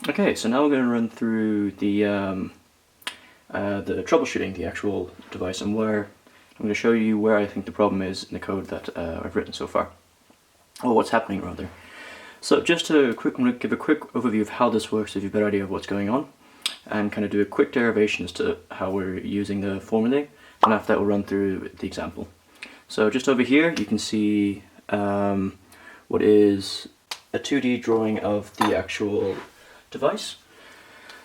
Okay, so now we're going to run through the troubleshooting the actual device, and where I'm going to show you where I think the problem is in the code that I've written so far, or what's happening rather. So just I'm going to give a quick overview of how this works, so you have a better idea of what's going on, and kind of do a quick derivation as to how we're using the formulae, and after that we'll run through the example. So just over here you can see what is a 2D drawing of the actual device.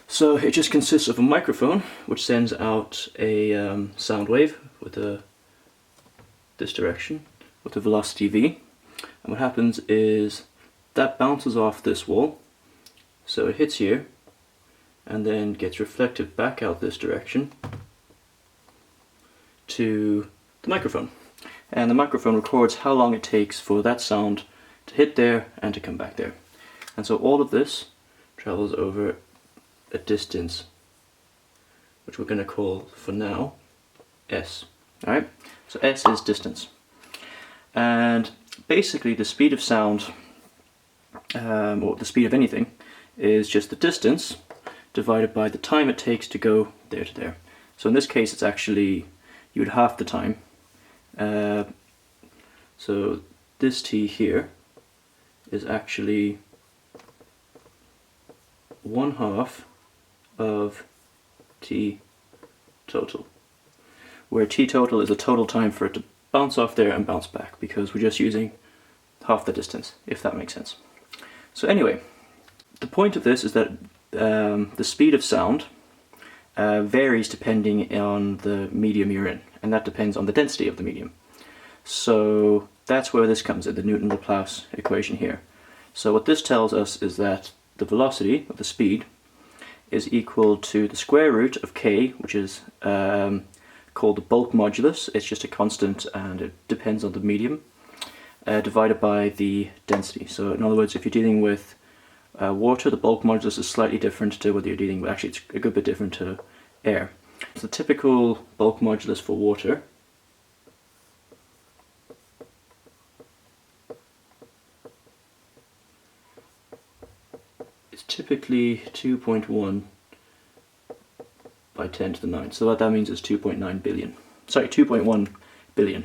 So it just consists of a microphone which sends out a sound wave with this direction with a velocity v, and what happens is that bounces off this wall, so it hits here and then gets reflected back out this direction to the microphone, and the microphone records how long it takes for that sound to hit there and to come back there. And so all of this travels over a distance which we're going to call for now s. Alright, so s is distance, and basically the speed of sound, or the speed of anything, is just the distance divided by the time it takes to go there to there. So in this case it's actually, you would half the time, so this t here is actually 1/2 of t total, where t total is the total time for it to bounce off there and bounce back, because we're just using half the distance, if that makes sense. So anyway, the point of this is that the speed of sound varies depending on the medium you're in, and that depends on the density of the medium. So that's where this comes in, the Newton-Laplace equation here. So what this tells us is that the velocity of the speed is equal to the square root of k, which is called the bulk modulus. It's just a constant and it depends on the medium, divided by the density. So in other words, if you're dealing with water, the bulk modulus is slightly different to whether you're dealing with, actually it's a good bit different to air. So the typical bulk modulus for water is typically 2.1 by 10 to the 9. So what that means is 2.9 billion. Sorry, 2.1 billion.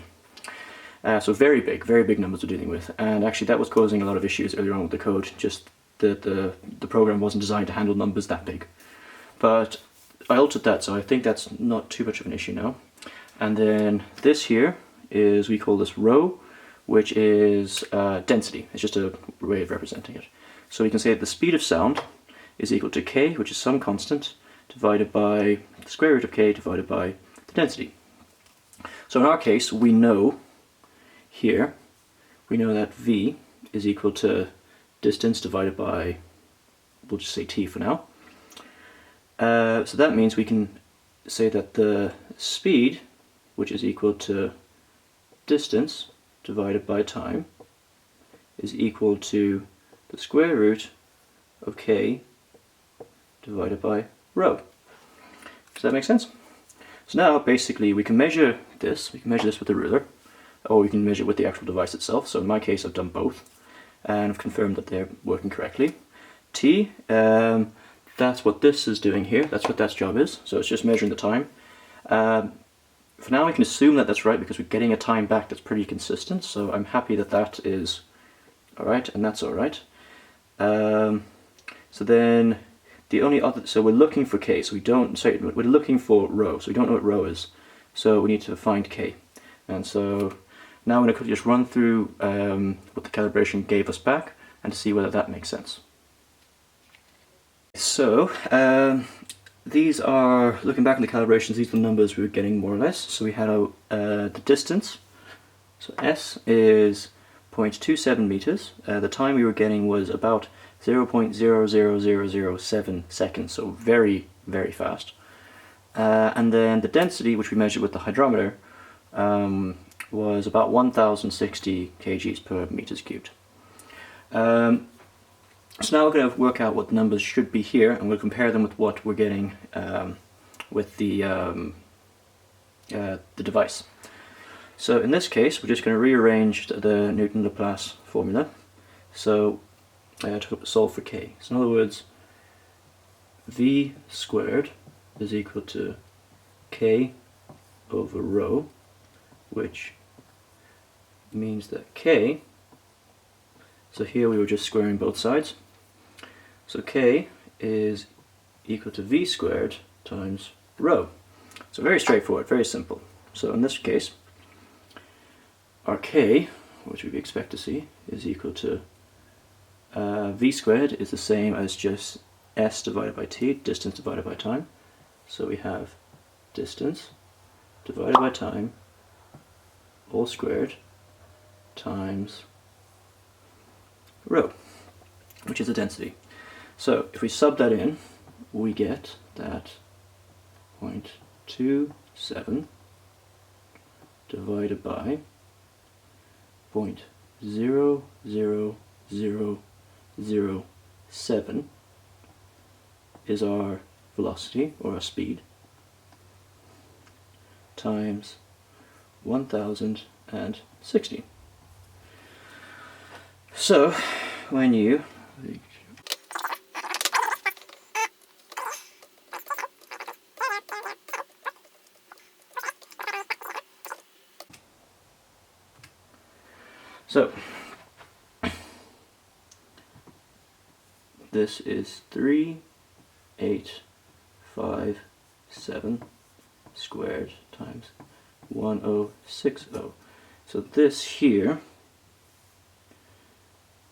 So very big numbers we're dealing with, and actually that was causing a lot of issues earlier on with the code, just that the program wasn't designed to handle numbers that big. But I altered that, so I think that's not too much of an issue now. And then this here is, we call this rho, which is density. It's just a way of representing it. So we can say that the speed of sound is equal to k, which is some constant, divided by the square root of k divided by the density. So in our case, we know here, we know that v is equal to distance divided by, we'll just say t for now. So that means we can say that the speed, which is equal to distance divided by time, is equal to the square root of k divided by rho. Does that make sense? So now basically we can measure this with the ruler, or we can measure it with the actual device itself. So in my case I've done both, and I've confirmed that they're working correctly. T, that's what this is doing here, that's what that job is, so it's just measuring the time. For now we can assume that that's right because we're getting a time back that's pretty consistent, so I'm happy that that is alright and that's alright. So then the only other, so we're looking for k, so we don't, sorry, we're looking for rho, so we don't know what rho is, so we need to find k. And so now I'm going to just run through what the calibration gave us back and to see whether that makes sense. So these are, looking back at the calibrations, these are the numbers we were getting more or less. So we had the distance, so s is 0.27 meters. The time we were getting was about 0.00007 seconds, so very fast. And then the density, which we measured with the hydrometer, was about 1060 kgs per meters cubed. So now we're going to work out what the numbers should be here, and we'll compare them with what we're getting with the device. So in this case, we're just going to rearrange the Newton-Laplace formula so to solve for k. So in other words, V squared is equal to K over rho, which means that K, so here we were just squaring both sides, so K is equal to V squared times rho. So very straightforward, very simple. So in this case, our K, which we expect to see, is equal to V squared is the same as just S divided by T, distance divided by time. So we have distance divided by time all squared times rho, which is the density. So if we sub that in, we get that 0.27 divided by 0.00007 is our velocity, or our speed, times 1060. So when you So this is 3857 squared times 1060. So this here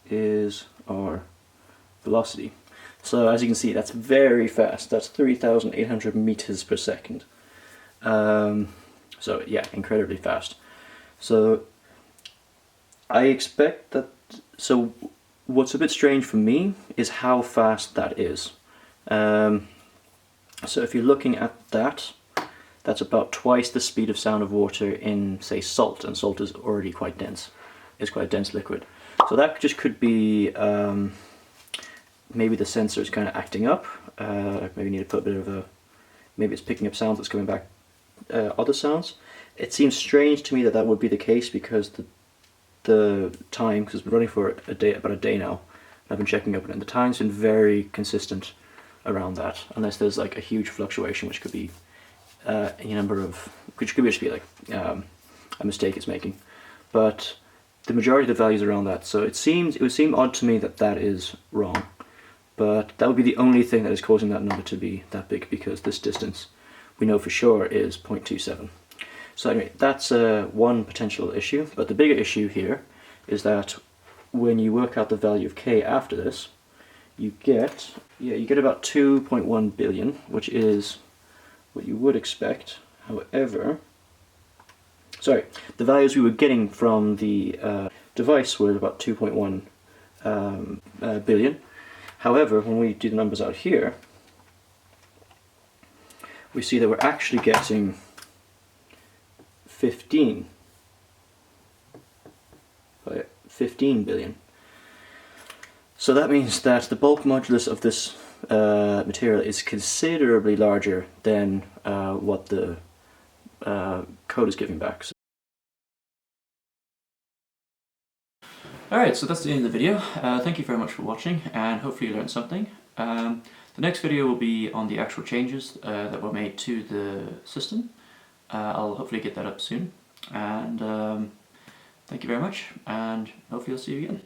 is our velocity. So as you can see, that's very fast. That's 3,800 meters per second. So yeah, incredibly fast. So I expect that, so what's a bit strange for me is how fast that is. So if you're looking at that, that's about twice the speed of sound of water in, say, salt, and salt is already quite dense. It's quite a dense liquid. So that just could be, maybe the sensor is kind of acting up, maybe need to put a bit of a, maybe it's picking up sounds that's coming back, other sounds. It seems strange to me that that would be the case, because the time, because it's been running for a day, about a day now, I've been checking up, and the time's been very consistent around that, unless there's like a huge fluctuation, which could be a number of, which could just be like a mistake it's making. But the majority of the values around that, so it would seem odd to me that that is wrong, but that would be the only thing that is causing that number to be that big, because this distance we know for sure is 0.27. So anyway, that's one potential issue, but the bigger issue here is that when you work out the value of K after this, you get about 2.1 billion, which is what you would expect. However, sorry, the values we were getting from the device were about 2.1 billion. However, when we do the numbers out here, we see that we're actually getting 15 billion. So that means that the bulk modulus of this material is considerably larger than what the code is giving back. Alright, so that's the end of the video. Thank you very much for watching, and hopefully you learned something. The next video will be on the actual changes that were made to the system. I'll hopefully get that up soon, and thank you very much, and hopefully I'll see you again.